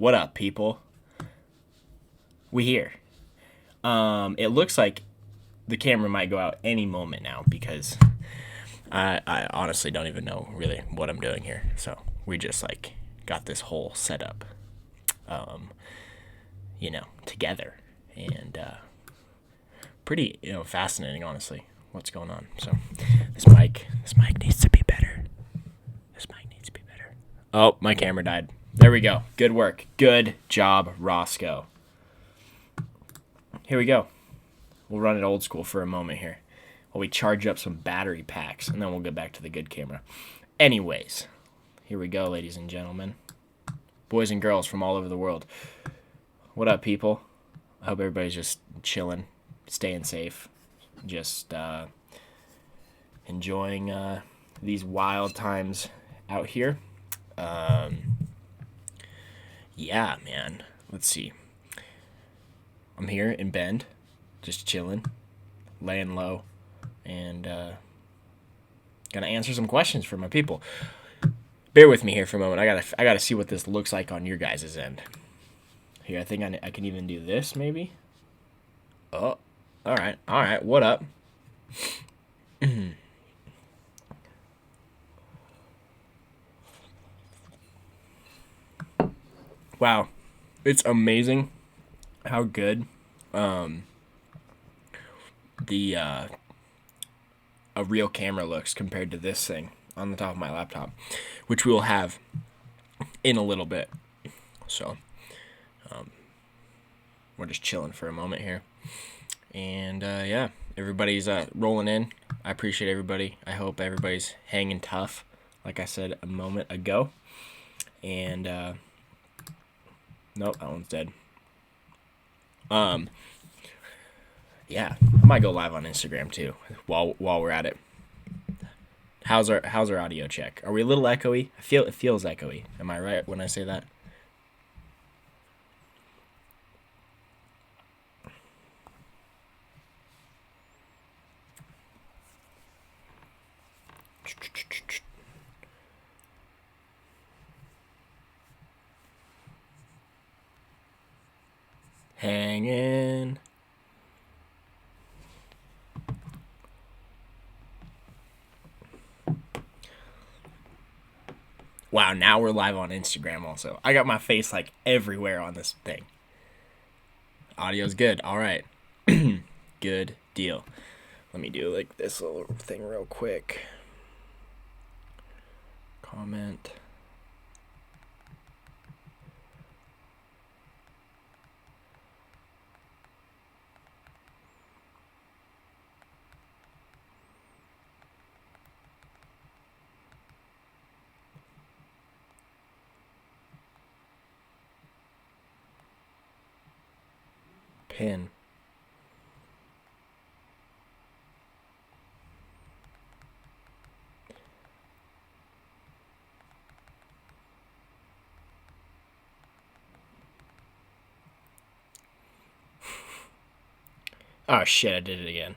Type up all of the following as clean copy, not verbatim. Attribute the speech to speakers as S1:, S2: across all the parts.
S1: What up, people? We here. It looks like the camera might go out any moment now because I honestly don't even know really what I'm doing here. So we just like got this whole setup, together, and pretty fascinating, honestly. What's going on? So this mic needs to be better. This mic needs to be better. Oh, my camera died. There we go. Good work. Good job, Rosco. Here we go. We'll run it old school for a moment here while we charge up some battery packs, and then we'll get back to the good camera. Anyways, here we go, ladies and gentlemen. Boys and girls from all over the world. What up, people? I hope everybody's just chilling, staying safe, just enjoying these wild times out here. Yeah, man. Let's see. I'm here in Bend, just chilling, laying low, and gonna answer some questions for my people. Bear with me here for a moment. I gotta see what this looks like on your guys' end. Here, I think I can even do this, maybe. Oh, all right. What up? Wow, it's amazing how good the a real camera looks compared to this thing on the top of my laptop, which we will have in a little bit. So we're just chilling for a moment here, and yeah, everybody's rolling in. I appreciate everybody. I hope everybody's hanging tough, like I said a moment ago. And nope, that one's dead. Yeah, I might go live on Instagram too while we're at it. How's our audio check? Are we a little echoey? It feels echoey. Am I right when I say that? Hanging. Wow, now we're live on Instagram also. I got my face like everywhere on this thing. Audio's good. All right. Good deal. Let me do like this little thing real quick. Comment. Pin. Oh shit, I did it again.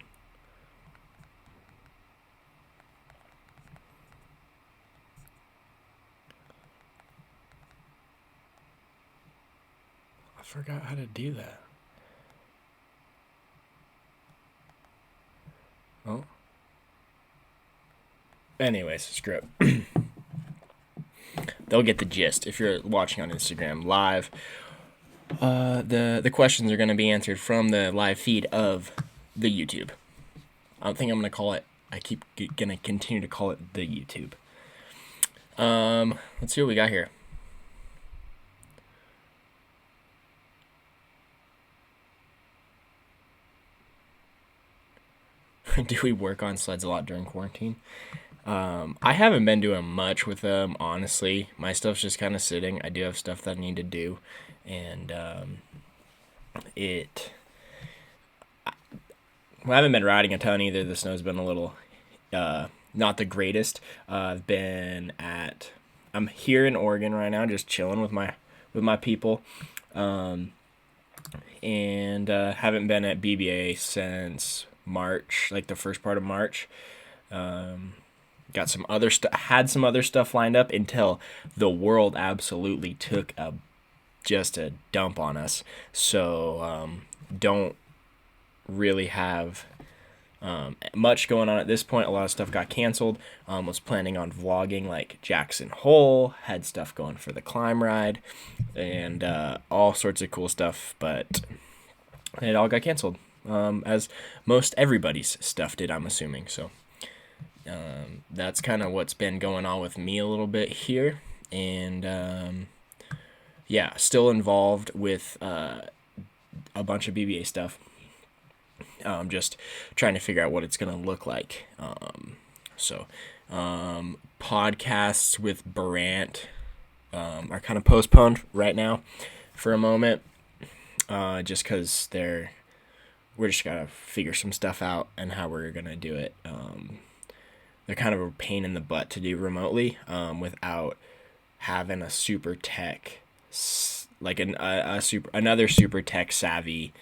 S1: I forgot how to do that. Oh. Anyways, screw it. They'll get the gist if you're watching on Instagram live. The questions are going to be answered from the live feed of the YouTube. I don't think I'm going to call it. I keep going to continue to call it the YouTube. Let's see what we got here. Do we work on sleds a lot during quarantine? I haven't been doing much with them, honestly. My stuff's just kind of sitting. I do have stuff that I need to do, and I haven't been riding a ton either. The snow's been a little not the greatest. I'm here in Oregon right now, just chilling with my people, and haven't been at BBA since March, like the first part of March. Got some other stuff, had some other stuff lined up until the world absolutely took a just a dump on us. So don't really have much going on at this point. A lot of stuff got canceled. Was planning on vlogging like Jackson Hole, had stuff going for the climb ride, and all sorts of cool stuff, but it all got canceled, as most everybody's stuff did, I'm assuming. So that's kind of what's been going on with me a little bit here, and yeah, still involved with a bunch of BBA stuff. Just trying to figure out what it's going to look like. So podcasts with Barant are kind of postponed right now for a moment, just because we're just got to figure some stuff out and how we're going to do it. They're kind of a pain in the butt to do remotely, without having a super tech, like another super tech savvy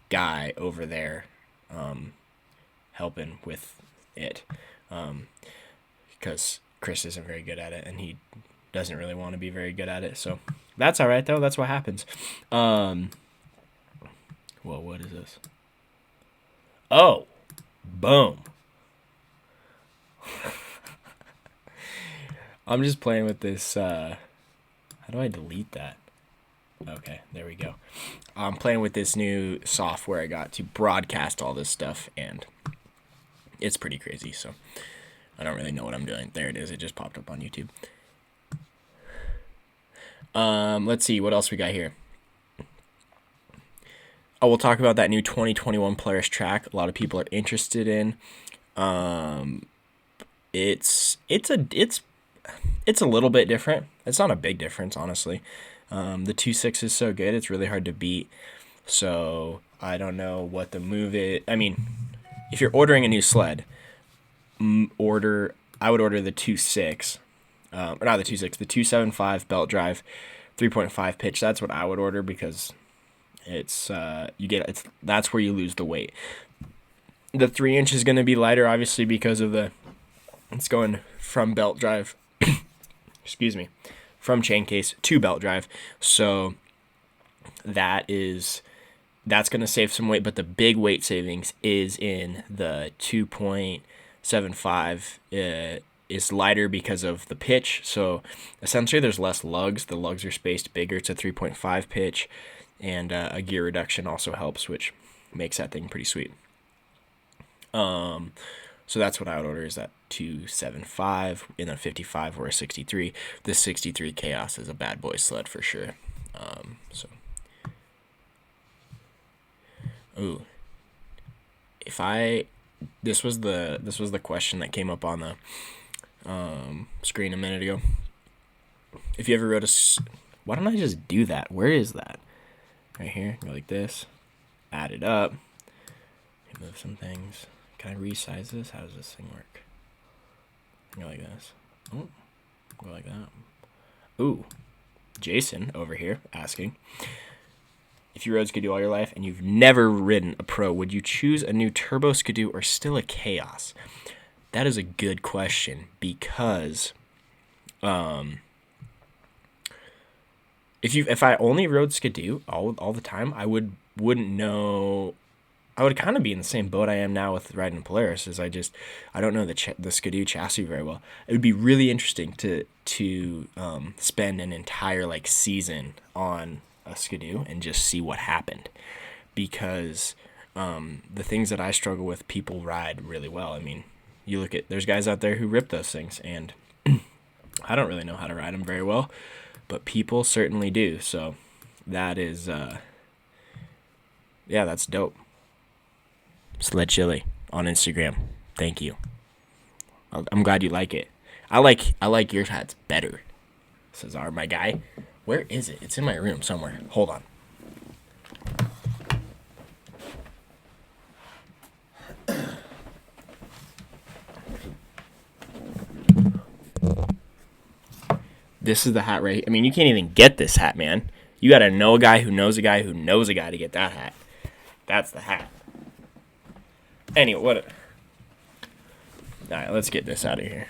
S1: guy over there helping with it, because Chris isn't very good at it, and he doesn't really want to be very good at it. So that's all right, though. That's what happens. Well, what is this? Oh, boom. I'm just playing with this. How do I delete that? Okay, there we go. I'm playing with this new software I got to broadcast all this stuff, and it's pretty crazy, so I don't really know what I'm doing. There it is. It just popped up on YouTube. Let's see. What else we got here? Oh, we'll talk about that new 2021 Polaris track a lot of people are interested in. It's a little bit different. It's not a big difference, honestly. The 2.6 is so good, it's really hard to beat. So I don't know what the move is. I mean, if you're ordering a new sled, I would order the 2.6, or not the 2.6, the 2.75 belt drive, 3.5 pitch. That's what I would order, because it's that's where you lose the weight. The 3-inch is going to be lighter, obviously, because of it's going from belt drive. Excuse me. From chain case to belt drive, so that's going to save some weight, but the big weight savings is in the 2.75. Is lighter because of the pitch, so essentially there's less lugs. The lugs are spaced bigger. It's a 3.5 pitch, and a gear reduction also helps, which makes that thing pretty sweet. So that's what I would order, is that 2.75 in a 55 or a 63. This 63 Chaos is a bad boy sled for sure. This was the question that came up on the screen a minute ago. If you ever rode why don't I just do that? Where is that? Right here. Go like this. Add it up. Move some things. Can I resize this? How does this thing work? Go like this. Oh, go like that. Ooh, Jason over here asking, if you rode Skidoo all your life and you've never ridden a Pro, would you choose a new Turbo Skidoo or still a Chaos? That is a good question, because if I only rode Skidoo all the time, I wouldn't know. I would kind of be in the same boat I am now with riding Polaris, as I don't know the Skidoo chassis very well. It would be really interesting to spend an entire season on a Skidoo and just see what happened, because the things that I struggle with, people ride really well. I mean, you look at, there's guys out there who rip those things, and I don't really know how to ride them very well, but people certainly do. So that is, yeah, that's dope. Sled Chili on Instagram. Thank you. I'm glad you like it. I like your hats better, says my guy. Where is it? It's in my room somewhere. Hold on. This is the hat right here. I mean, you can't even get this hat, man. You got to know a guy who knows a guy who knows a guy to get that hat. That's the hat. Anyway, all right, let's get this out of here.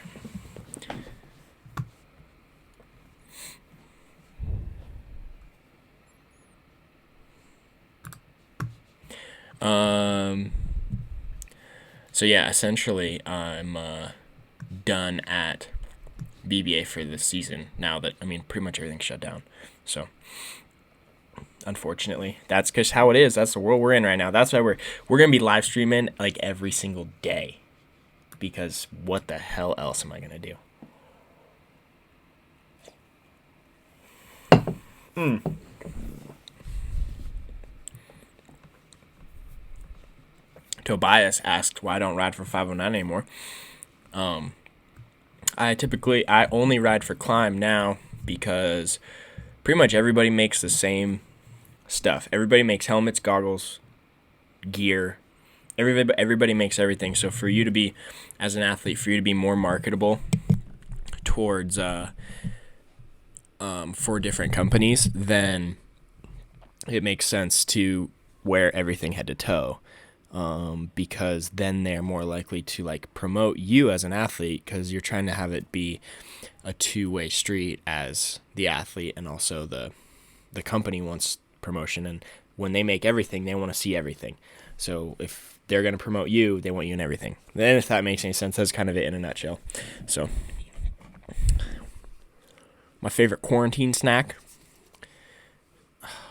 S1: So yeah, essentially, I'm done at BBA for this season now that, pretty much everything's shut down. So unfortunately, that's just how it is. That's the world we're in right now. That's why we're gonna be live streaming like every single day, because what the hell else am I gonna do? Tobias asked why I don't ride for 509 anymore. I only ride for climb now because pretty much everybody makes the same stuff. Everybody makes helmets, goggles, gear. Everybody makes everything. So for you to be, as an athlete, for you to be more marketable towards for different companies, then it makes sense to wear everything head to toe. Because then they're more likely to like promote you as an athlete, because you're trying to have it be a two-way street as the athlete, and also the company wants promotion, and when they make everything, they want to see everything. So if they're going to promote you, they want you in everything. Then if that makes any sense, that's kind of it in a nutshell. So my favorite quarantine snack,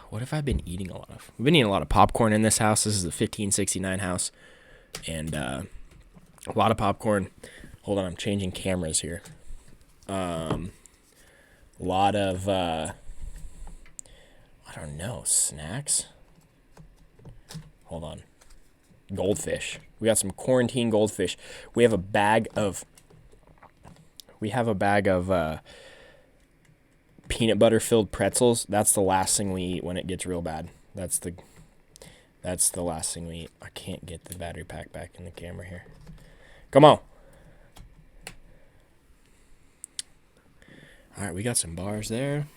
S1: what have I been eating a lot of? We've been eating a lot of popcorn in this house. This is the 1569 house. And a lot of popcorn. Hold on, I'm changing cameras here. A lot of, I don't know, snacks? Hold on. Goldfish. We got some quarantine goldfish. We have a bag of peanut butter filled pretzels. That's the last thing we eat when it gets real bad. That's the last thing we eat. I can't get the battery pack back in the camera here. Come on. All right, we got some bars there.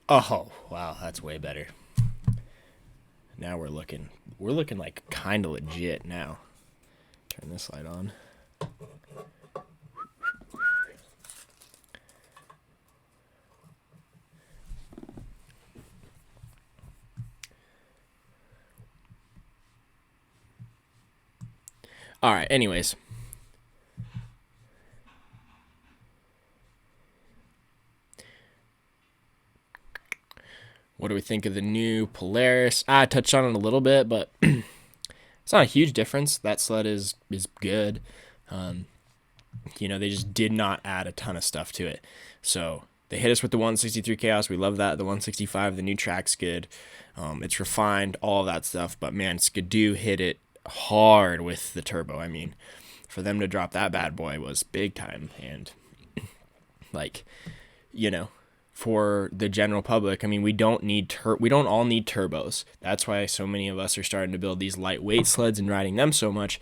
S1: Oh, wow, that's way better. Now we're looking like kind of legit now. Turn this light on. All right, anyways. What do we think of the new Polaris? I touched on it a little bit, but it's not a huge difference. That sled is good. They just did not add a ton of stuff to it. So they hit us with the 163 Chaos. We love that. The 165, the new track's good. It's refined, all of that stuff. But man, Skidoo hit it hard with the turbo. For them to drop that bad boy was big time. And for the general public, we don't all need turbos. That's why so many of us are starting to build these lightweight sleds and riding them so much,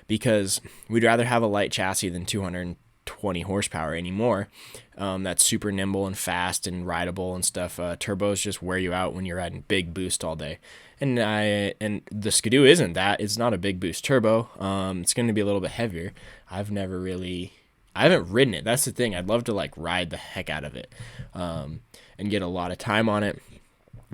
S1: because we'd rather have a light chassis than 220 horsepower anymore. That's super nimble and fast and rideable and stuff. Turbos just wear you out when you're riding big boost all day. And the Skidoo isn't that. It's not a big boost turbo. It's going to be a little bit heavier. I haven't ridden it. That's the thing. I'd love to ride the heck out of it, and get a lot of time on it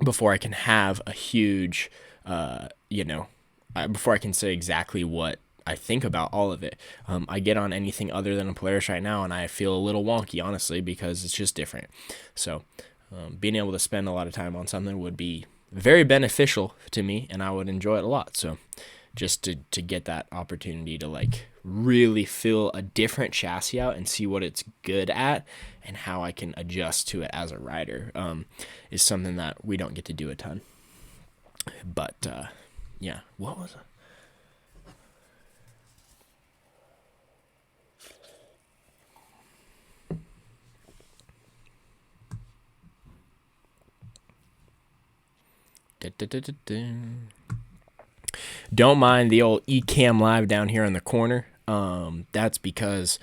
S1: before I can have a huge, before I can say exactly what I think about all of it. I get on anything other than a Polaris right now, and I feel a little wonky, honestly, because it's just different. So being able to spend a lot of time on something would be very beneficial to me, and I would enjoy it a lot. So just to get that opportunity to really fill a different chassis out and see what it's good at and how I can adjust to it as a rider, is something that we don't get to do a ton. But yeah, what was it? Don't mind the old eCam Live down here in the corner. That's because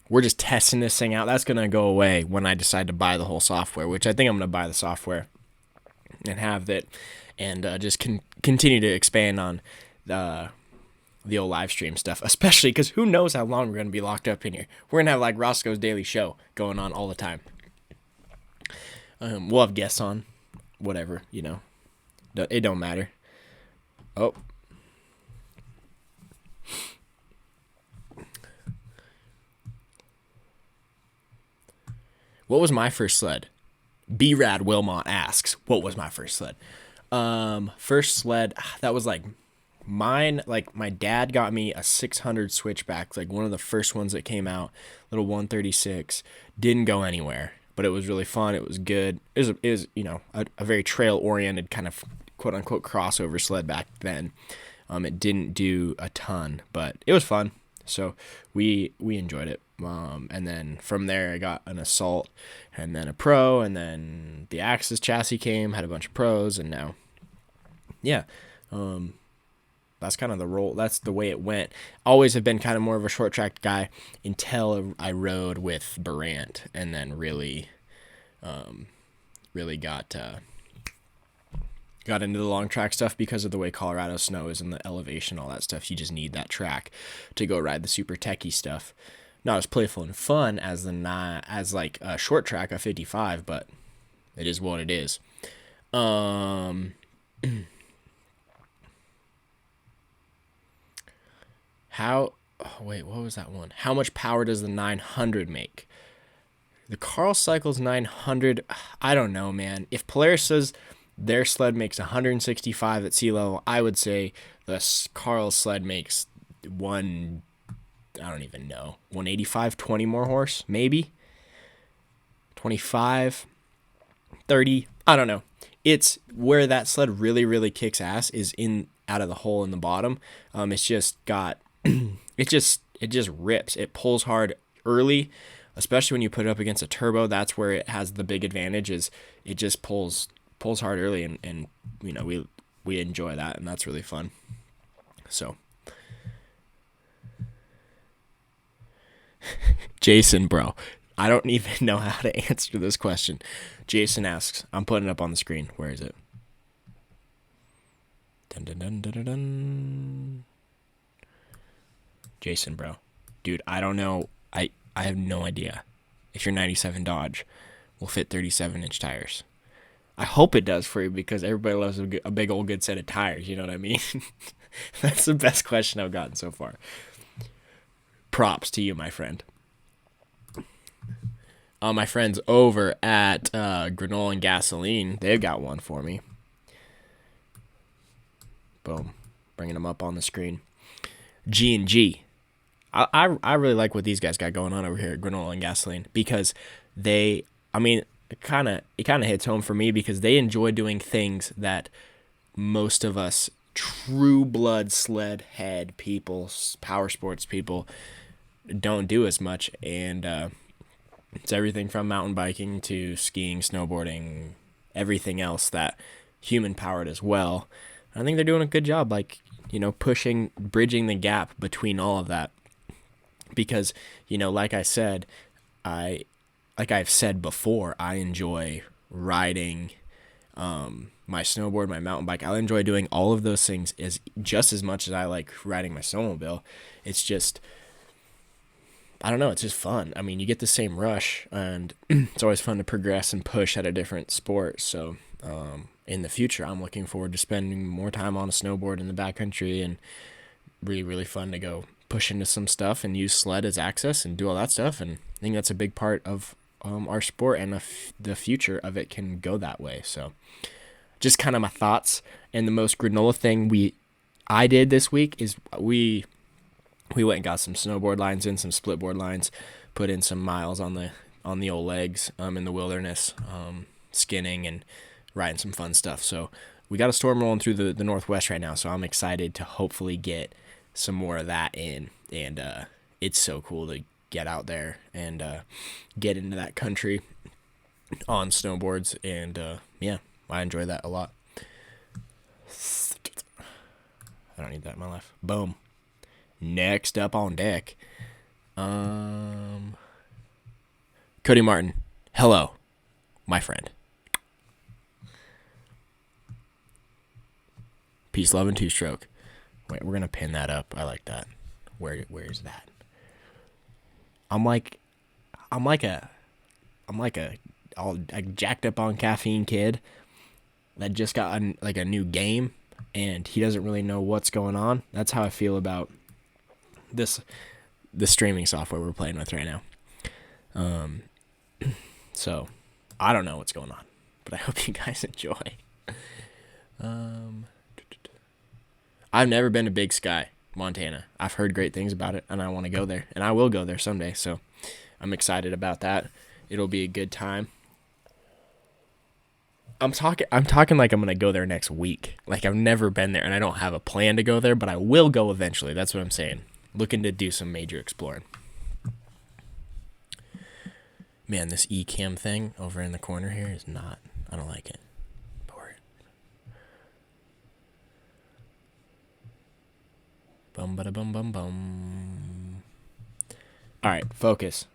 S1: we're just testing this thing out. That's going to go away when I decide to buy the whole software, which I think I'm going to buy the software and have that, and just continue to expand on the old live stream stuff, especially because who knows how long we're going to be locked up in here. We're going to have Rosco's Daily Show going on all the time. We'll have guests on, whatever, It don't matter. Oh. What was my first sled? B-Rad Wilmot asks, what was my first sled? First sled, that was like mine. Like my dad got me a 600 switchback, like one of the first ones that came out, little 136. Didn't go anywhere, but it was really fun. It was good. It was a very trail oriented kind of quote unquote crossover sled back then. It didn't do a ton, but it was fun. So we enjoyed it. And then from there I got an Assault and then a Pro, and then the Axis chassis came, had a bunch of Pros, and now, yeah, that's kind of the role. That's the way it went. Always have been kind of more of a short track guy until I rode with Barant, and then really got into the long track stuff because of the way Colorado snow is and the elevation, all that stuff. You just need that track to go ride the super techie stuff. Not as playful and fun as like a short track, a 55, but it is what it is. What was that one? How much power does the 900 make? The Carl Cycles 900, I don't know, man. If Polaris says their sled makes 165 at sea level, I would say the Carl sled makes I don't even know, 185, 20 more horse, maybe 25, 30. I don't know. It's where that sled really, really kicks ass is out of the hole in the bottom. It's just got, it just rips. It pulls hard early, especially when you put it up against a turbo. That's where it has the big advantage, is it just pulls hard early, and we enjoy that, and that's really fun. So Jason, bro, I don't even know how to answer this question. Jason asks, I'm putting it up on the screen. Where is it? Dun, dun, dun, dun, dun, dun. Jason, bro, dude, I don't know. I have no idea if your 97 Dodge will fit 37-inch tires. I hope it does for you, because everybody loves a big old good set of tires. You know what I mean? That's the best question I've gotten so far. Props to you, my friend. My friends over at Granola and Gasoline, they've got one for me. Boom. Bringing them up on the screen. G&G. I really like what these guys got going on over here at Granola and Gasoline, because it kind of hits home for me, because they enjoy doing things that most of us true blood sled head people, power sports people, don't do as much. And it's everything from mountain biking to skiing, snowboarding, everything else that human powered as well. I think they're doing a good job, bridging the gap between all of that. Because, like I said, like I've said before, I enjoy riding my snowboard, my mountain bike. I enjoy doing all of those things just as much as I like riding my snowmobile. It's just, I don't know, it's just fun. I mean, you get the same rush, and it's always fun to progress and push at a different sport. So in the future, I'm looking forward to spending more time on a snowboard in the backcountry, and really, really fun to go push into some stuff and use sled as access and do all that stuff. And I think that's a big part of our sport, and the future of it can go that way. So just kind of my thoughts. And the most granola thing I did this week is we went and got some snowboard lines in, some splitboard lines, put in some miles on the old legs in the wilderness, skinning and riding some fun stuff. So we got a storm rolling through the Northwest right now, so I'm excited to hopefully get some more of that in. And it's so cool to get out there and get into that country on snowboards. And I enjoy that a lot. I don't need that in my life. Boom. Next up on deck, Cody Martin. Hello, my friend. Peace, love, and two-stroke. Wait, we're gonna pin that up. I like that. Where is that? I'm like a all jacked up on caffeine kid. that just got like a new game, and he doesn't really know what's going on. That's how I feel about the streaming software we're playing with right now. So I don't know what's going on, but I hope you guys enjoy. I've never been to Big Sky, Montana. I've heard great things about it, and I want to go there, and I will go there someday. So I'm excited about that. It'll be a good time. I'm talking like I'm gonna go there next week. Like, I've never been there, and I don't have a plan to go there, but I will go eventually. That's what I'm saying. Looking to do some major exploring. Man, this eCam thing over in the corner here is not. I don't like it. Bum bada bum bum bum. All right, focus.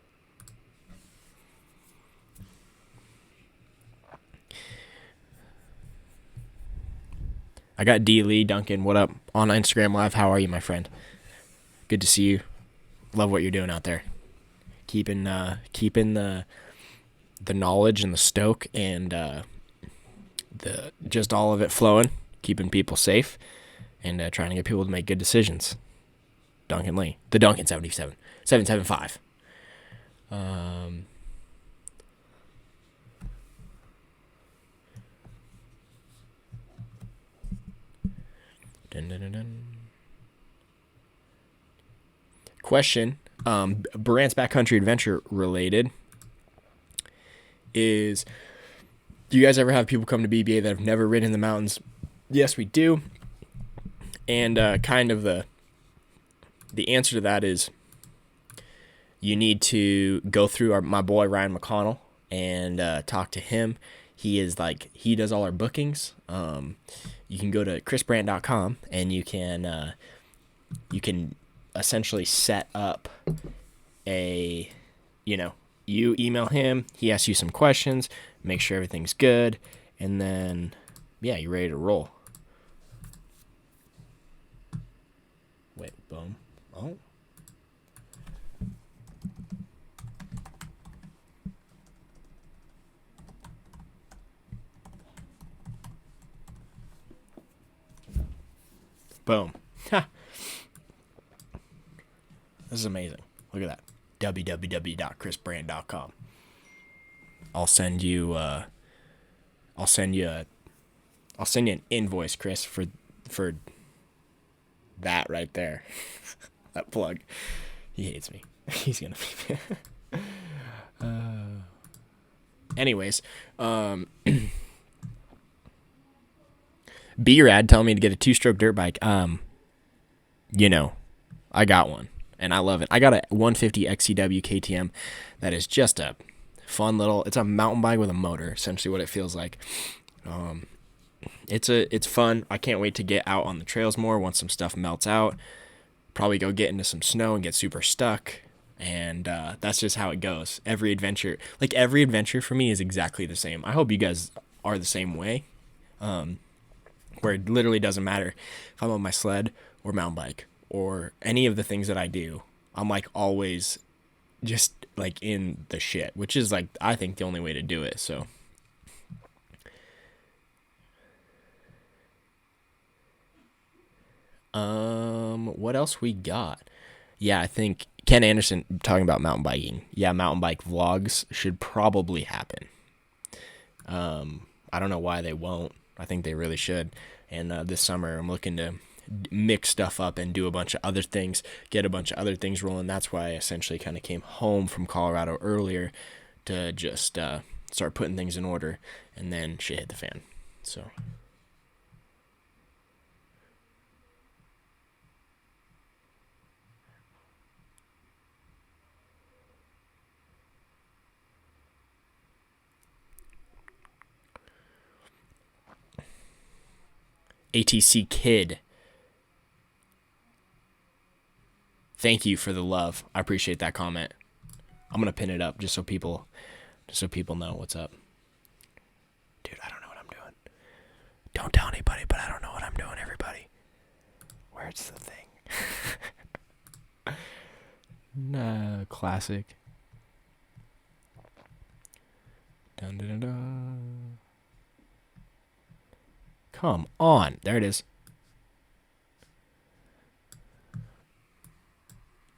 S1: I got D. Lee Duncan. What up? On Instagram Live. How are you, my friend? Good to see you. Love what you're doing out there. Keeping the knowledge and the stoke and the just all of it flowing. Keeping people safe and trying to get people to make good decisions. Duncan Lee, the Duncan 775. Dun, dun, dun, dun. Question, Brant's backcountry adventure related is, do you guys ever have people come to BBA that have never ridden in the mountains? Yes, we do. And kind of the answer to that is you need to go through my boy Ryan McConnell and talk to him. He does all our bookings. You can go to chrisbrand.com and you can essentially set up you email him, he asks you some questions, make sure everything's good, and then you're ready to roll. Wait, boom. Oh. Boom. Ha. This is amazing. Look at that. www.chrisbrand.com. I'll send you an invoice, Chris, for that right there. That plug. He hates me. He's gonna be anyways, B-Rad telling me to get a 2-stroke dirt bike. I got one and I love it. I got a 150 XCW KTM that is just a fun it's a mountain bike with a motor, essentially what it feels like. It's fun. I can't wait to get out on the trails more once some stuff melts out. Probably go get into some snow and get super stuck. And that's just how it goes. Every adventure for me is exactly the same. I hope you guys are the same way. Where it literally doesn't matter if I'm on my sled or mountain bike or any of the things that I do. I'm like always just like in the shit, which is like, I think the only way to do it. So what else we got? Yeah, I think Ken Anderson talking about mountain biking. Yeah, mountain bike vlogs should probably happen. I don't know why they won't. I think they really should. And this summer I'm looking to mix stuff up and do a bunch of other things, get a bunch of other things rolling. That's why I essentially kind of came home from Colorado earlier to just start putting things in order, and then shit hit the fan. So ATC Kid, thank you for the love. I appreciate that comment. I'm gonna pin it up just so people know what's up. Dude, I don't know what I'm doing. Don't tell anybody, but I don't know what I'm doing, everybody. Where's the thing? Nah, classic. Dun, dun, dun, dun. Come on. There it is.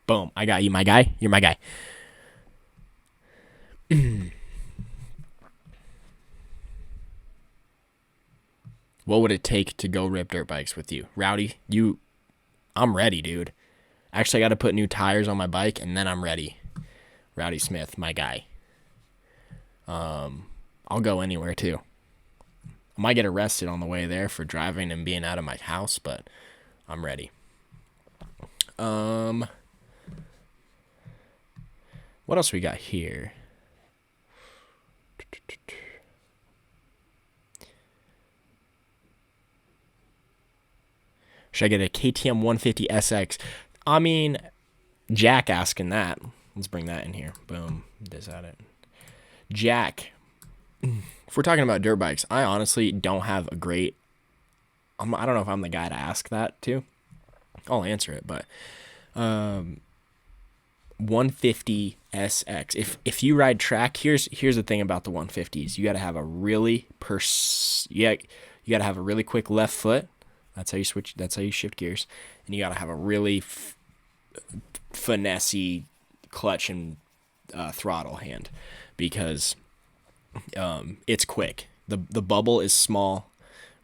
S1: Boom. I got you, my guy. You're my guy. What would it take to go rip dirt bikes with you? Rowdy, I'm ready, dude. Actually, I got to put new tires on my bike, and then I'm ready. Rowdy Smith, my guy. I'll go anywhere, too. I might get arrested on the way there for driving and being out of my house, but I'm ready. What else we got here? Should I get a KTM 150 SX? I mean, Jack asking that. Let's bring that in here. Boom. Is that it? Jack. If we're talking about dirt bikes, I honestly don't have a great... I don't know if I'm the guy to ask that to. I'll answer it, but 150 SX. If you ride track, here's the thing about the 150s. You got to have a really you got to have a really quick left foot. That's how you switch. That's how you shift gears, and you got to have a really finessey clutch and throttle hand, because it's quick. The bubble is small.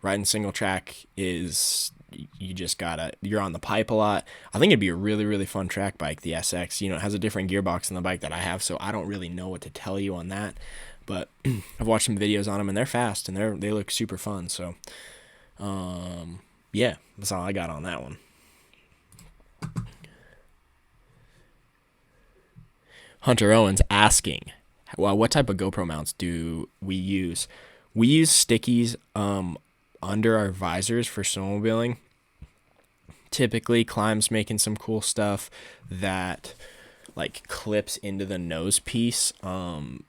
S1: Riding single track is, you're on the pipe a lot. I think it'd be a really, really fun track bike, the SX. You know, it has a different gearbox than the bike that I have, so I don't really know what to tell you on that. But I've watched some videos on them, and they're fast, and they look super fun. So, yeah, that's all I got on that one. Hunter Owens asking, well, what type of GoPro mounts do we use? We use stickies under our visors for snowmobiling. Typically, Climb's making some cool stuff that like clips into the nose piece of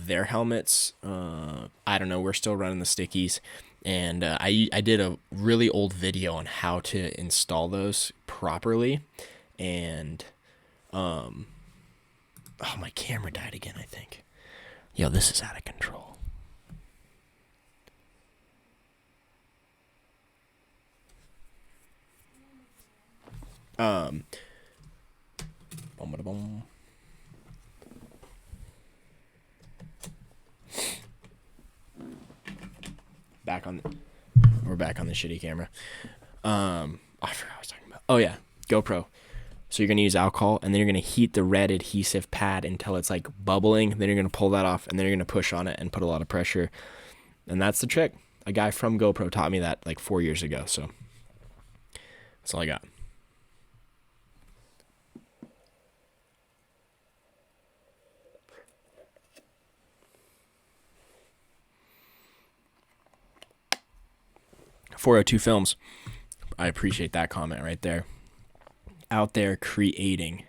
S1: their helmets. I don't know. We're still running the stickies, and I did a really old video on how to install those properly, and oh, my camera died again, I think. Yo, this is out of control. We're back on the shitty camera. I forgot what I was talking about. Oh yeah, GoPro. So you're going to use alcohol, and then you're going to heat the red adhesive pad until it's like bubbling. Then you're going to pull that off, and then you're going to push on it and put a lot of pressure. And that's the trick. A guy from GoPro taught me that like 4 years ago. So that's all I got. .402 Films. I appreciate that comment right there. Out there creating.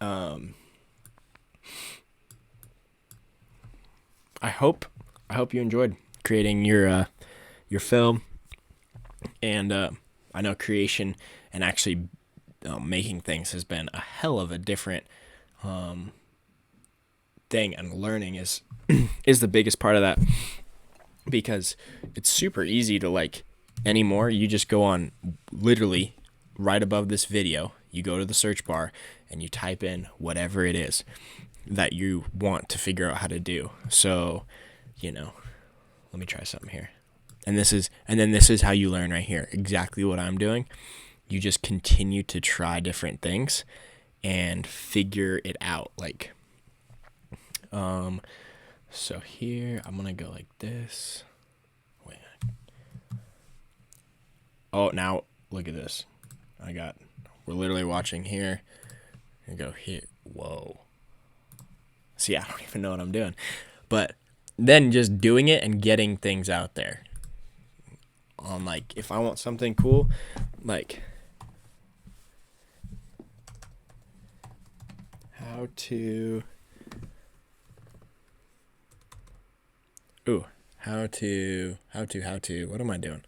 S1: I hope you enjoyed creating your film, and I know creation and actually making things has been a hell of a different thing, and learning is is the biggest part of that, because it's super easy to like anymore. You just go on, literally right above this video, you go to the search bar and you type in whatever it is that you want to figure out how to do. So, you know, let me try something here. And then this is how you learn right here. Exactly what I'm doing. You just continue to try different things and figure it out. Like, so here I'm gonna go like this. Wait. Oh, now look at this. We're literally watching here. And go here. Whoa. See, I don't even know what I'm doing. But then just doing it and getting things out there. On like, if I want something cool, like how to what am I doing?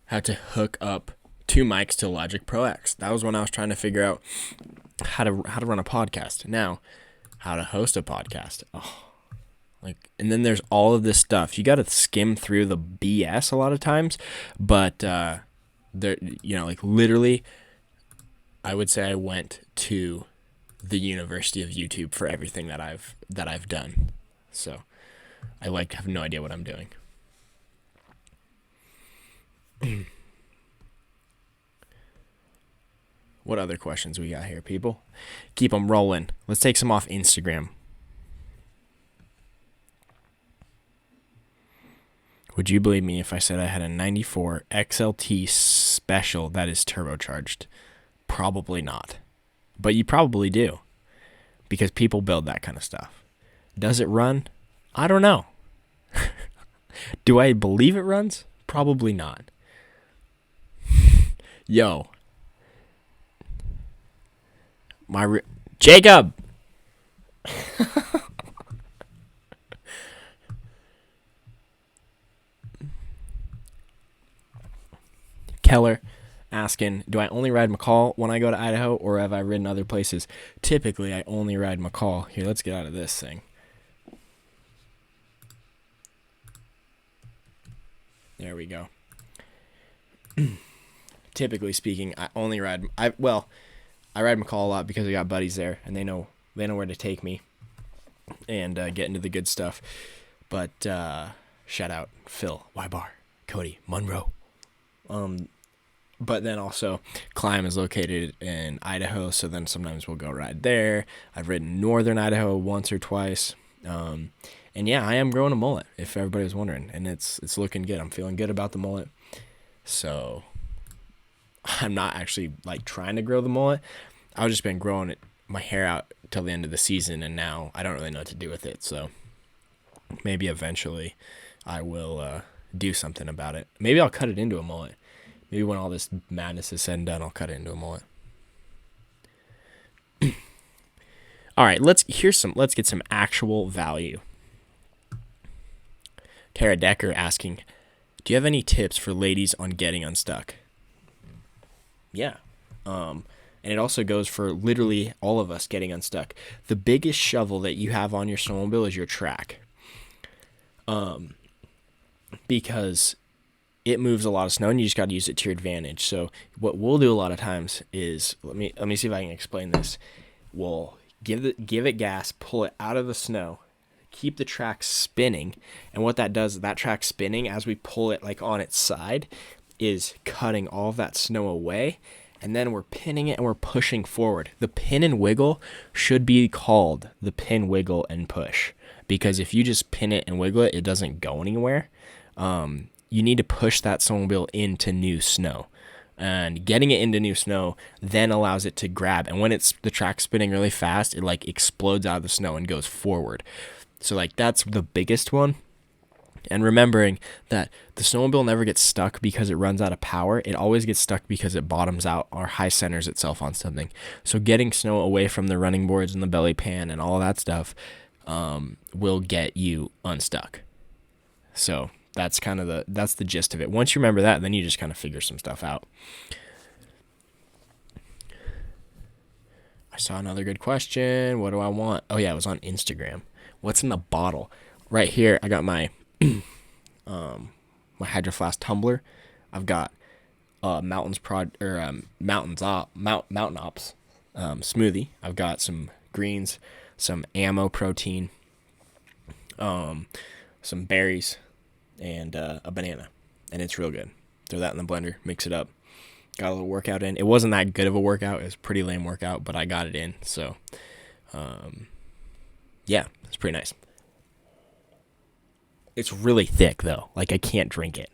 S1: How to hook up two mics to Logic Pro X. That was when I was trying to figure out how to run a podcast. Now, how to host a podcast. Oh, and then there's all of this stuff. You got to skim through the BS a lot of times, but there, literally, I would say I went to the University of YouTube for everything that I've done. So I have no idea what I'm doing. What other questions we got here, people? Keep them rolling. Let's take some off Instagram. Would you believe me if I said I had a 94 XLT special that is turbocharged? Probably not. But you probably do. Because people build that kind of stuff. Does it run? I don't know. Do I believe it runs? Probably not. Yo. Jacob! Keller asking, do I only ride McCall when I go to Idaho, or have I ridden other places? Typically, I only ride McCall. Here, let's get out of this thing. There we go. Typically speaking, I only ride... I ride McCall a lot because I got buddies there, and they know where to take me and get into the good stuff. But shout out Phil, Y-Bar, Cody, Monroe. But then also, Climb is located in Idaho, so then sometimes we'll go ride there. I've ridden northern Idaho once or twice. And yeah, I am growing a mullet, if everybody was wondering. And it's looking good. I'm feeling good about the mullet. So I'm not actually trying to grow the mullet. I've just been growing my hair out till the end of the season, and now I don't really know what to do with it. So maybe eventually I will do something about it. Maybe I'll cut it into a mullet. Maybe when all this madness is said and done, I'll cut it into a mullet. All right, let's get some actual value. Tara Decker asking, do you have any tips for ladies on getting unstuck? Yeah. And it also goes for literally all of us getting unstuck. The biggest shovel that you have on your snowmobile is your track. Because it moves a lot of snow, and you just got to use it to your advantage. So what we'll do a lot of times is, let me see if I can explain this. We'll give it gas, pull it out of the snow, keep the track spinning, and what that does, that track spinning as we pull it on its side, is cutting all of that snow away, and then we're pinning it and we're pushing forward. The pin and wiggle should be called the pin, wiggle, and push, because if you just pin it and wiggle it, it doesn't go anywhere. You need to push that snowmobile into new snow, and getting it into new snow then allows it to grab. And when the track spinning really fast, it explodes out of the snow and goes forward. So that's the biggest one. And remembering that the snowmobile never gets stuck because it runs out of power. It always gets stuck because it bottoms out or high centers itself on something. So getting snow away from the running boards and the belly pan and all that stuff will get you unstuck. So that's kind of that's the gist of it. Once you remember that, then you just kind of figure some stuff out. I saw another good question. What do I want? Oh yeah, it was on Instagram. What's in the bottle? Right here, I got my my Hydro Flask tumbler. I've got Mountain Ops smoothie. I've got some greens, some ammo protein, some berries, and a banana, and it's real good. Throw that in the blender, mix it up. Got a little workout in. It wasn't that good of a workout. It was a pretty lame workout, but I got it in. So, yeah, it's pretty nice. It's really thick, though. I can't drink it.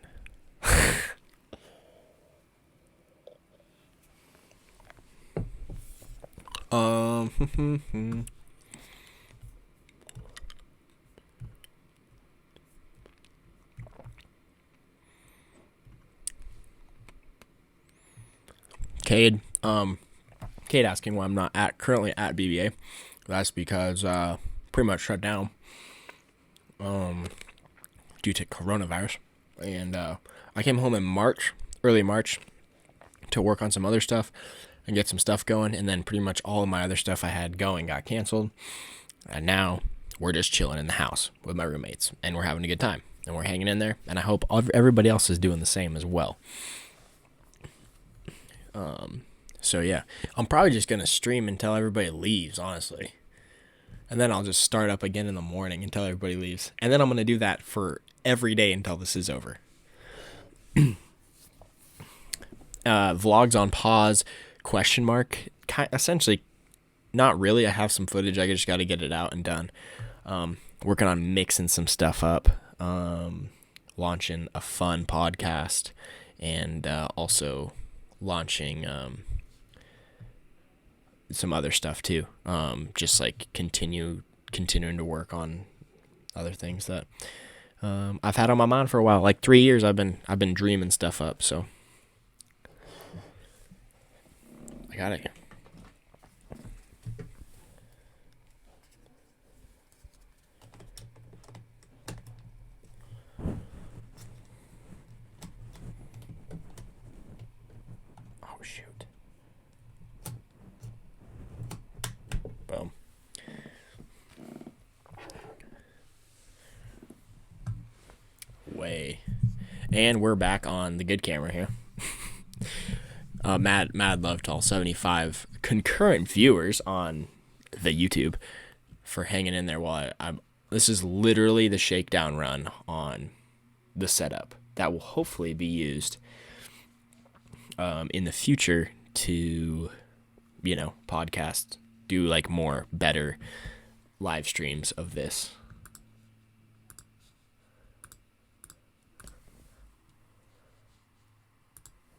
S1: Cade asking why I'm not currently at BBA. That's because pretty much shut down due to coronavirus. And I came home in early March, to work on some other stuff. and get some stuff going. And then pretty much all of my other stuff I had going got canceled. And now we're just chilling in the house with my roommates, and we're having a good time, and we're hanging in there. And I hope everybody else is doing the same as well. So yeah, I'm probably just going to stream until everybody leaves, honestly. And then I'll just start up again in the morning until everybody leaves. And then I'm going to do that for every day until this is over. Vlogs on pause, ? Essentially, not really. I have some footage. I just got to get it out and done. Working on mixing some stuff up. Launching a fun podcast. And also launching some other stuff too. Just like continuing to work on other things that I've had on my mind for a while. Like 3 years I've been dreaming stuff up, so I got it. Oh shoot. Boom. Way. And we're back on the good camera here. Mad love to all 75 concurrent viewers on the YouTube for hanging in there while I'm. This is literally the shakedown run on the setup that will hopefully be used in the future to, podcast, do like more better live streams of this.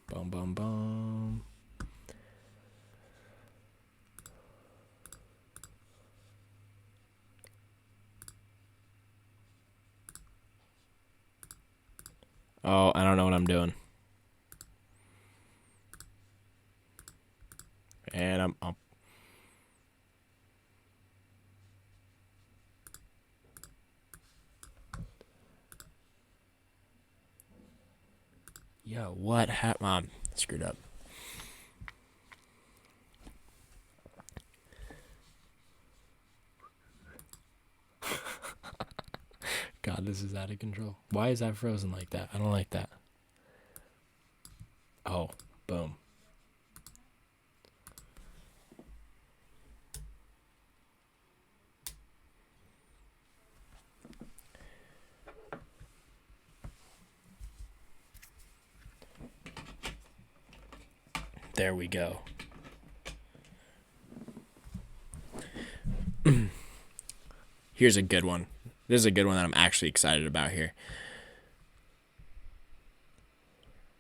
S1: Bum, bum, bum. Oh, I don't know what I'm doing. And I'm up. Yo, what happened? I'm screwed up. God, this is out of control. Why is that frozen like that? I don't like that. Oh, boom. There we go. Here's a good one. This is a good one that I'm actually excited about here.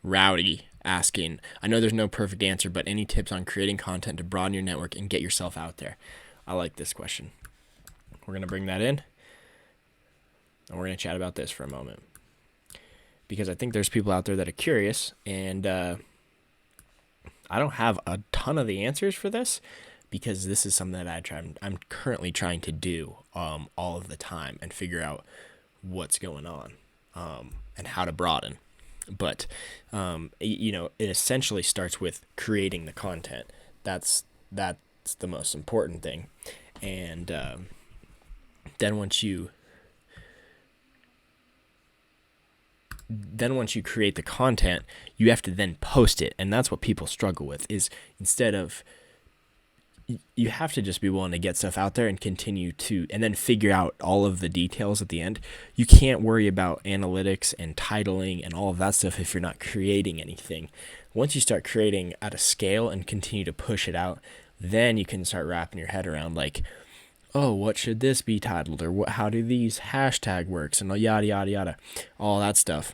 S1: Rowdy asking, I know there's no perfect answer, but any tips on creating content to broaden your network and get yourself out there? I like this question. We're going to bring that in, and we're going to chat about this for a moment. Because I think there's people out there that are curious, and I don't have a ton of the answers for this, because this is something that I'm currently trying to do all of the time and figure out what's going on and how to broaden. But, it essentially starts with creating the content. That's the most important thing. And then once you create the content, you have to then post it. And that's what people struggle with, is instead of, you have to just be willing to get stuff out there and continue to, and then figure out all of the details at the end. You can't worry about analytics and titling and all of that stuff if you're not creating anything. Once you start creating at a scale and continue to push it out, then you can start wrapping your head around like, oh, what should this be titled? Or how do these hashtag works? And yada, yada, yada, all that stuff.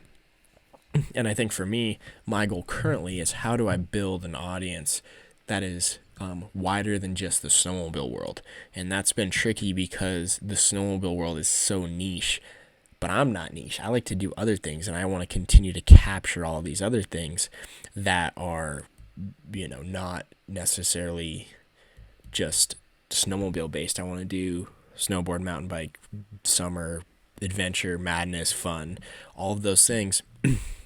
S1: And I think for me, my goal currently is, how do I build an audience that is wider than just the snowmobile world? And that's been tricky because the snowmobile world is so niche, but I'm not niche. I like to do other things, and I want to continue to capture all of these other things that are, not necessarily just snowmobile based. I want to do snowboard, mountain bike, summer, adventure, madness, fun, all of those things.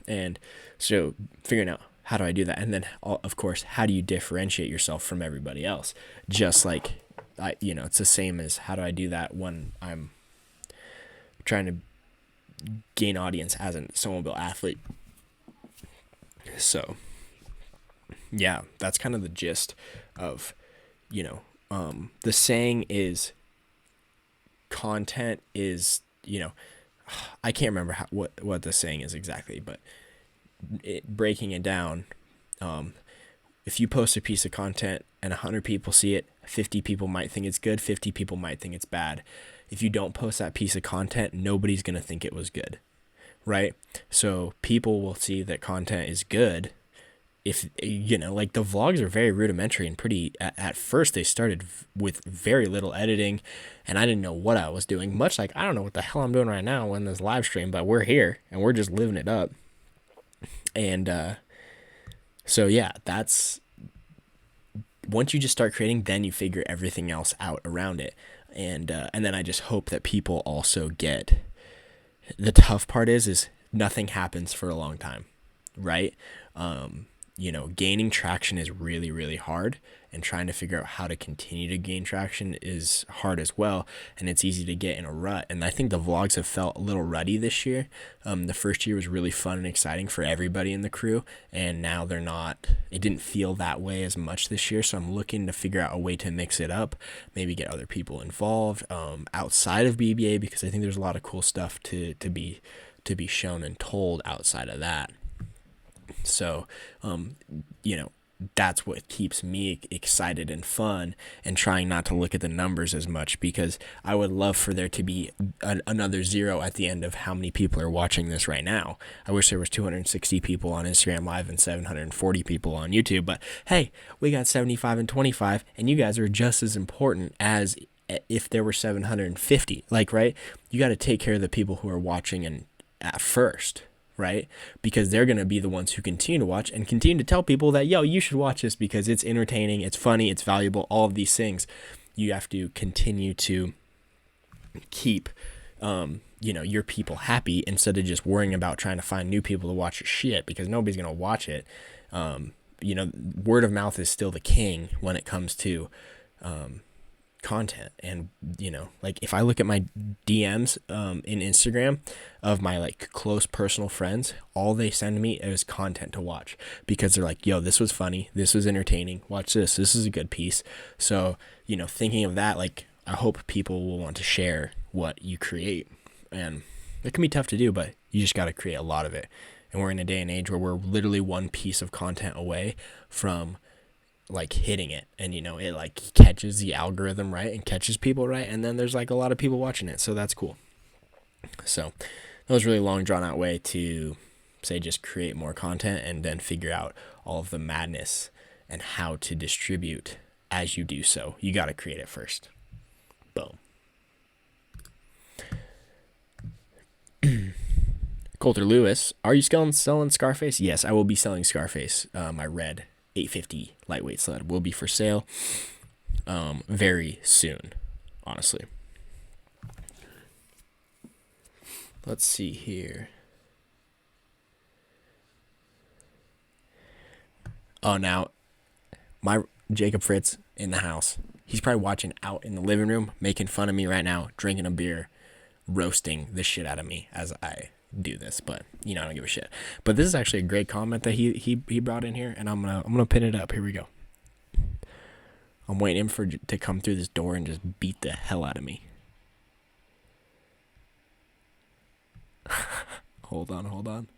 S1: And so figuring out how do I do that? And then, of course, how do you differentiate yourself from everybody else? Just like, it's the same as how do I do that when I'm trying to gain audience as a snowmobile athlete. So, yeah, that's kind of the gist of, the saying is content is, I can't remember what the saying is exactly, but breaking it down, if you post a piece of content and 100 people see it, 50 people might think it's good, 50 people might think it's bad. If you don't post that piece of content, nobody's going to think it was good, right? So people will see that content is good. If, like the vlogs are very rudimentary and pretty, at first they started with very little editing and I didn't know what I was doing, much like I don't know what the hell I'm doing right now in this live stream, but we're here and we're just living it up. And, so yeah, that's, once you just start creating, then you figure everything else out around it. And then I just hope that people also get, the tough part is nothing happens for a long time, right? Gaining traction is really, really hard, and trying to figure out how to continue to gain traction is hard as well. And it's easy to get in a rut. And I think the vlogs have felt a little ruddy this year. The first year was really fun and exciting for everybody in the crew. And now it didn't feel that way as much this year. So I'm looking to figure out a way to mix it up, maybe get other people involved, outside of BBA, because I think there's a lot of cool stuff to be shown and told outside of that. So, that's what keeps me excited and fun, and trying not to look at the numbers as much, because I would love for there to be another 0 at the end of how many people are watching this right now. I wish there was 260 people on Instagram Live and 740 people on YouTube, but hey, we got 75 and 25, and you guys are just as important as if there were 750. Right? You got to take care of the people who are watching and at first, right? Because they're going to be the ones who continue to watch and continue to tell people that, yo, you should watch this because it's entertaining, it's funny, it's valuable, all of these things. You have to continue to keep, your people happy, instead of just worrying about trying to find new people to watch your shit, because nobody's going to watch it. Word of mouth is still the king when it comes to, content. And if I look at my DMs in Instagram of my close personal friends, all they send me is content to watch, because they're like, yo, this was funny, this was entertaining, watch this is a good piece. So thinking of that, I hope people will want to share what you create, and it can be tough to do, but you just got to create a lot of it. And we're in a day and age where we're literally one piece of content away from hitting it, and it catches the algorithm right and catches people right, and then there's a lot of people watching it, so that's cool. So that was a really long drawn out way to say just create more content and then figure out all of the madness and how to distribute as you do so. You got to create it first. Boom. Coulter Lewis, are you selling Scarface? Yes, I will be selling Scarface. My red 850 lightweight sled will be for sale very soon, honestly. Let's see here. Oh, now my Jacob Fritz in the house. He's probably watching out in the living room, making fun of me right now, drinking a beer, roasting the shit out of me as I do this, but I don't give a shit. But this is actually a great comment that he brought in here, and I'm gonna pin it up. Here we go. I'm waiting for him to come through this door and just beat the hell out of me. Hold on.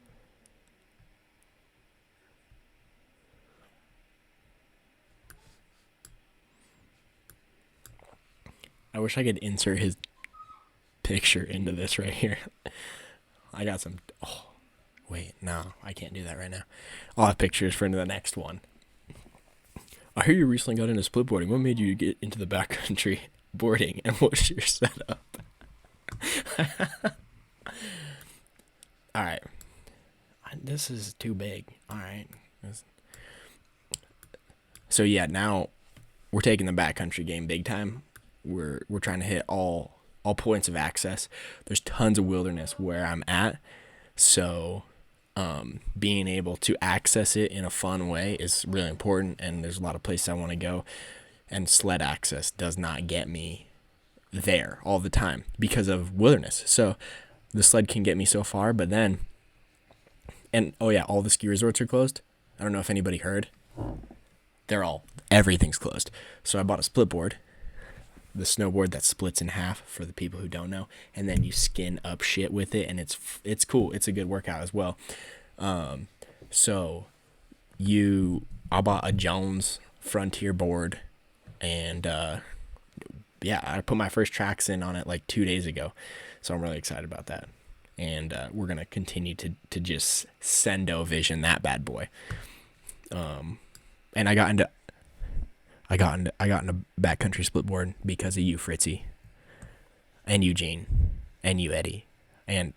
S1: I wish I could insert his picture into this right here. I got some. Oh, wait, no, I can't do that right now. I'll have pictures for the next one. I hear you recently got into splitboarding. What made you get into the backcountry boarding, and what's your setup? All right, this is too big. All right. So yeah, now we're taking the backcountry game big time. We're trying to hit all points of access. There's tons of wilderness where I'm at, so being able to access it in a fun way is really important. And there's a lot of places I want to go, and sled access does not get me there all the time because of wilderness. So the sled can get me so far, but then, and oh yeah, all the ski resorts are closed. I don't know if anybody heard. Everything's closed. So I bought a split board, the snowboard that splits in half for the people who don't know, and then you skin up shit with it, and it's cool. It's a good workout as well. So I bought a Jones Frontier board, and yeah, I put my first tracks in on it like 2 days ago, so I'm really excited about that. And we're gonna continue to just sendo vision that bad boy. And I got into backcountry splitboard because of you, Fritzy, and Eugene, and you, Eddie, and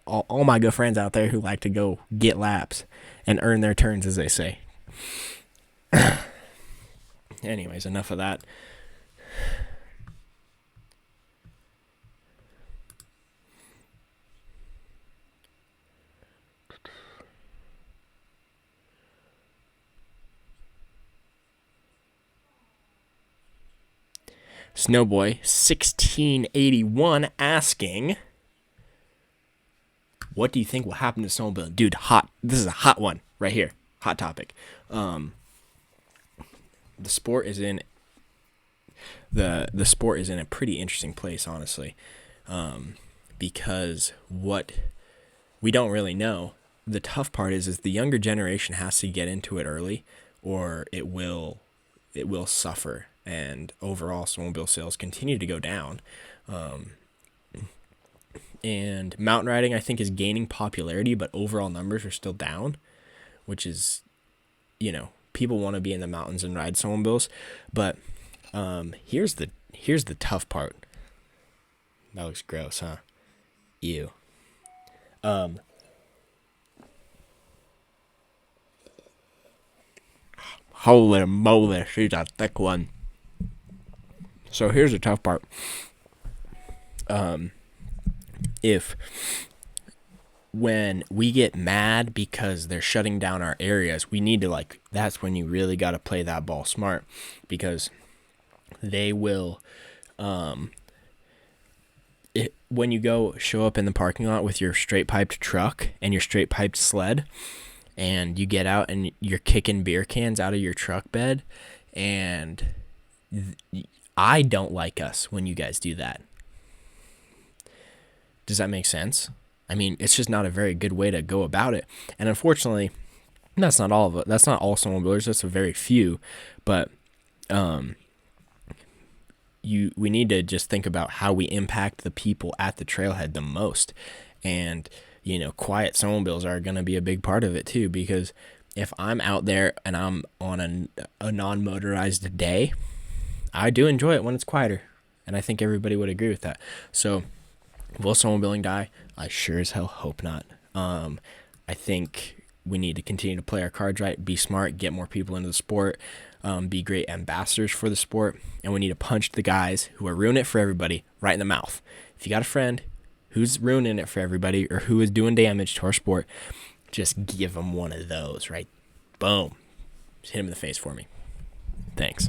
S1: all my good friends out there who like to go get laps and earn their turns, as they say. Anyways, enough of that. Snowboy 1681 asking, what do you think will happen to snowmobiling? Dude, hot. This is a hot one right here. Hot topic. The sport is in a pretty interesting place, honestly, because what we don't really know. The tough part is the younger generation has to get into it early, or it will suffer. And overall, snowmobile sales continue to go down. And mountain riding, I think, is gaining popularity, but overall numbers are still down, which is, people want to be in the mountains and ride snowmobiles. But here's the tough part. That looks gross, huh? Ew. Holy moly, she's a thick one. So here's the tough part. When we get mad because they're shutting down our areas, we need to that's when you really got to play that ball smart, because they will, when you go show up in the parking lot with your straight piped truck and your straight piped sled, and you get out and you're kicking beer cans out of your truck bed, and I don't like us when you guys do that. Does that make sense? I mean, it's just not a very good way to go about it. And unfortunately, that's not all of it. That's not all snowmobilers. That's a very few. But we need to just think about how we impact the people at the trailhead the most. And, quiet snowmobiles are going to be a big part of it too, because if I'm out there and I'm on a non-motorized day, I do enjoy it when it's quieter. And I think everybody would agree with that. So, will snowmobiling die? I sure as hell hope not. I think we need to continue to play our cards right, be smart, get more people into the sport, be great ambassadors for the sport, and we need to punch the guys who are ruining it for everybody right in the mouth. If you got a friend who's ruining it for everybody or who is doing damage to our sport, just give them one of those, right? Boom. Just hit him in the face for me. Thanks.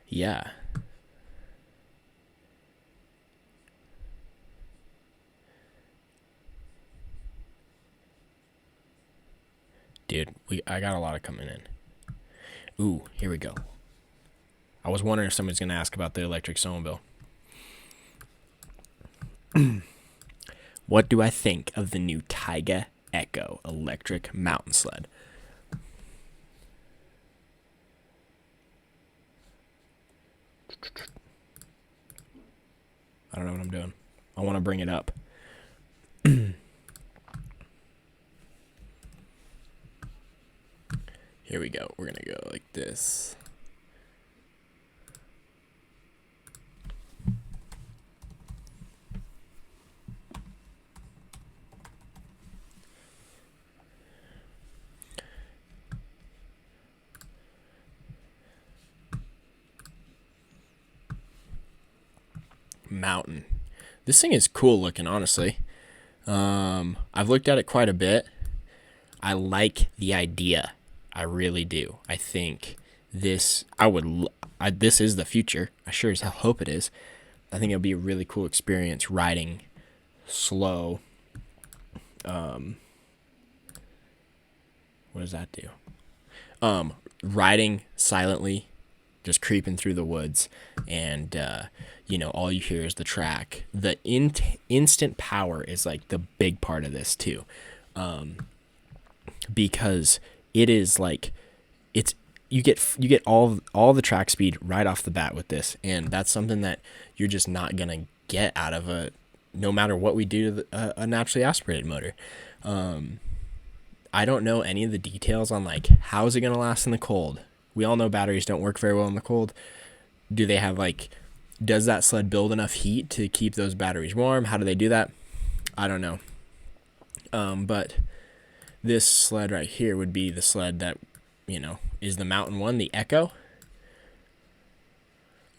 S1: Yeah. Dude, I got a lot of coming in. Ooh, here we go. I was wondering if somebody's going to ask about the electric snowmobile. What do I think of the new Taiga Echo electric mountain sled? I don't know what I'm doing. I want to bring it up. Here we go. We're going to go like this. Mountain. This thing is cool looking, honestly. I've looked at it quite a bit. I like the idea. I really do. I think this this is the future. I sure as hell hope it is. I think it'll be a really cool experience riding slow. What does that do? Riding silently, just creeping through the woods, and all you hear is the track. The instant power is like the big part of this too, because it is like you get all the track speed right off the bat with this, and that's something that you're just not gonna get out of no matter what we do to a naturally aspirated motor. I don't know any of the details on like how is it gonna last in the cold. We all know batteries don't work very well in the cold. Do they have does that sled build enough heat to keep those batteries warm? How do they do that? I don't know. But this sled right here would be the sled that, is the mountain one, the Echo.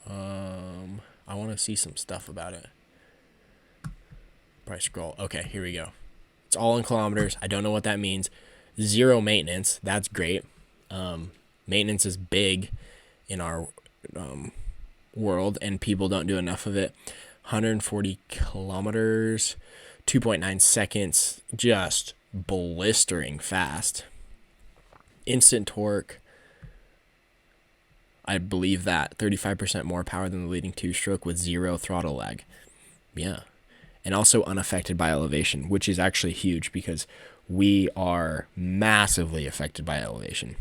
S1: I want to see some stuff about it. Probably scroll. Okay, here we go. It's all in kilometers. I don't know what that means. 0 maintenance. That's great. Maintenance is big in our world, and people don't do enough of it. 140 kilometers, 2.9 seconds, just blistering fast. Instant torque. I believe that 35% more power than the leading 2-stroke with 0 throttle lag. Yeah. And also unaffected by elevation, which is actually huge because we are massively affected by elevation.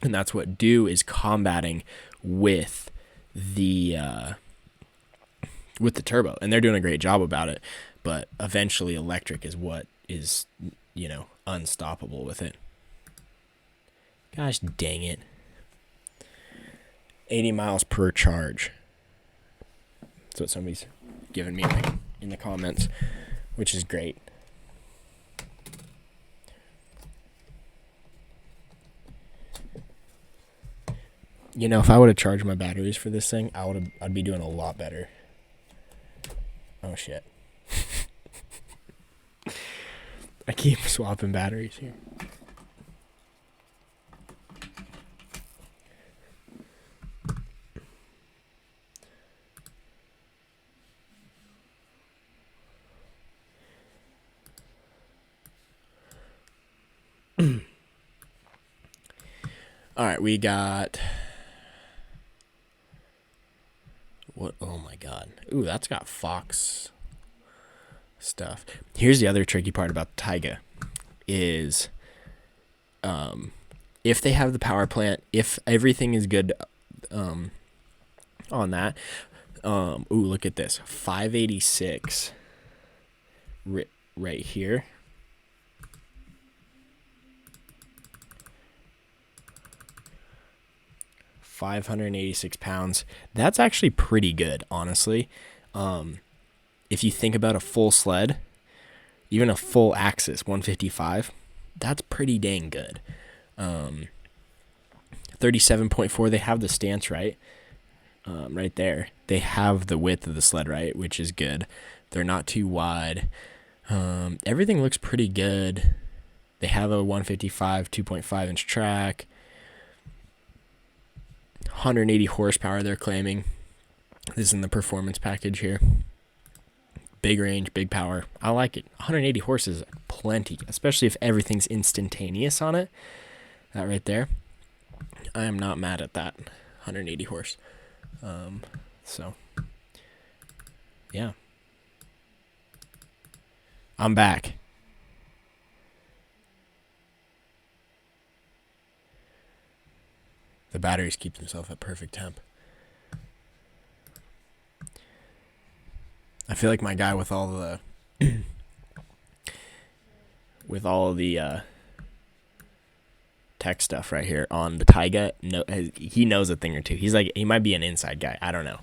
S1: And that's what Do is combating with the turbo. And they're doing a great job about it. But eventually electric is what is, unstoppable with it. Gosh dang it. 80 miles per charge. That's what somebody's giving me in the comments, which is great. If I would have charged my batteries for this thing, I'd be doing a lot better. Oh shit. I keep swapping batteries here. All right, we got what? Oh my god. Ooh, that's got Fox stuff. Here's the other tricky part about the Taiga is if they have the power plant, if everything is good on that. Ooh, look at this. 586 right here. 586 pounds. That's actually pretty good, honestly. If you think about a full sled, even a full axis 155, that's pretty dang good. 37.4, they have the stance right there. They have the width of the sled right, which is good. They're not too wide. Everything looks pretty good. They have a 155 2.5 inch track. 180 horsepower they're claiming. This is in the performance package here. Big range, big power. I like it. 180 horses is plenty, especially if everything's instantaneous on it. That right there. I am not mad at that. 180 horse. So, yeah. I'm back. The batteries keep themselves at perfect temp. I feel like my guy with all the tech stuff right here on the Taiga, he knows a thing or two. He might be an inside guy. I don't know.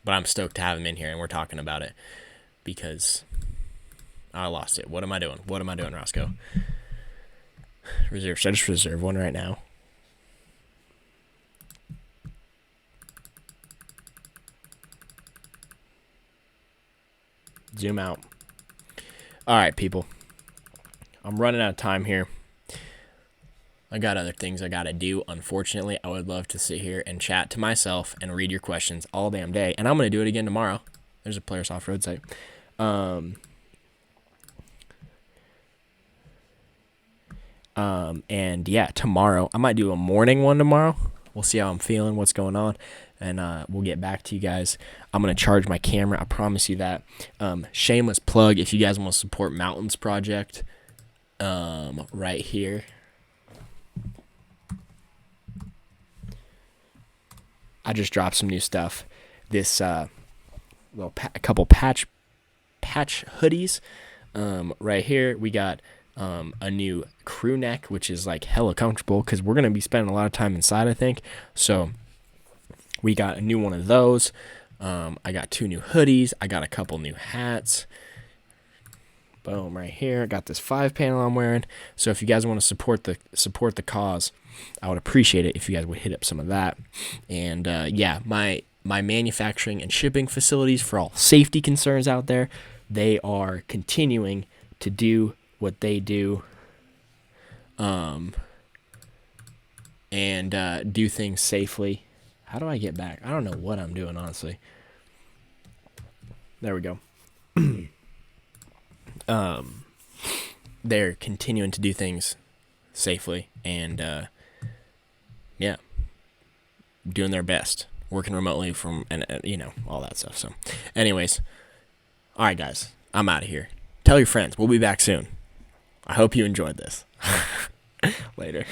S1: But I'm stoked to have him in here and we're talking about it because I lost it. What am I doing? Rosco? Reserve. Should I just reserve one right now? Zoom out. All right, people. I'm running out of time here. I got other things I got to do. Unfortunately, I would love to sit here and chat to myself and read your questions all damn day. And I'm going to do it again tomorrow. There's a Players Off-Road site. And yeah, tomorrow, I might do a morning one tomorrow. We'll see how I'm feeling, what's going on. And we'll get back to you guys. I'm going to charge my camera. I promise you that. Shameless plug, if you guys want to support Mountains Project, right here. I just dropped some new stuff. This a couple patch hoodies. Right here we got a new crew neck, which is like hella comfortable because we're gonna be spending a lot of time inside, I think. So we got a new one of those. I got 2 new hoodies. I got a couple new hats. Boom, right here. I got this 5-panel I'm wearing. So if you guys want to support the cause, I would appreciate it if you guys would hit up some of that. And yeah, my manufacturing and shipping facilities, for all safety concerns out there, they are continuing to do what they do, and do things safely. How do I get back? I don't know what I'm doing, honestly. There we go. They're continuing to do things safely and yeah, doing their best, working remotely from, and all that stuff. So anyways, all right, guys, I'm out of here. Tell your friends. We'll be back soon. I hope you enjoyed this. Later.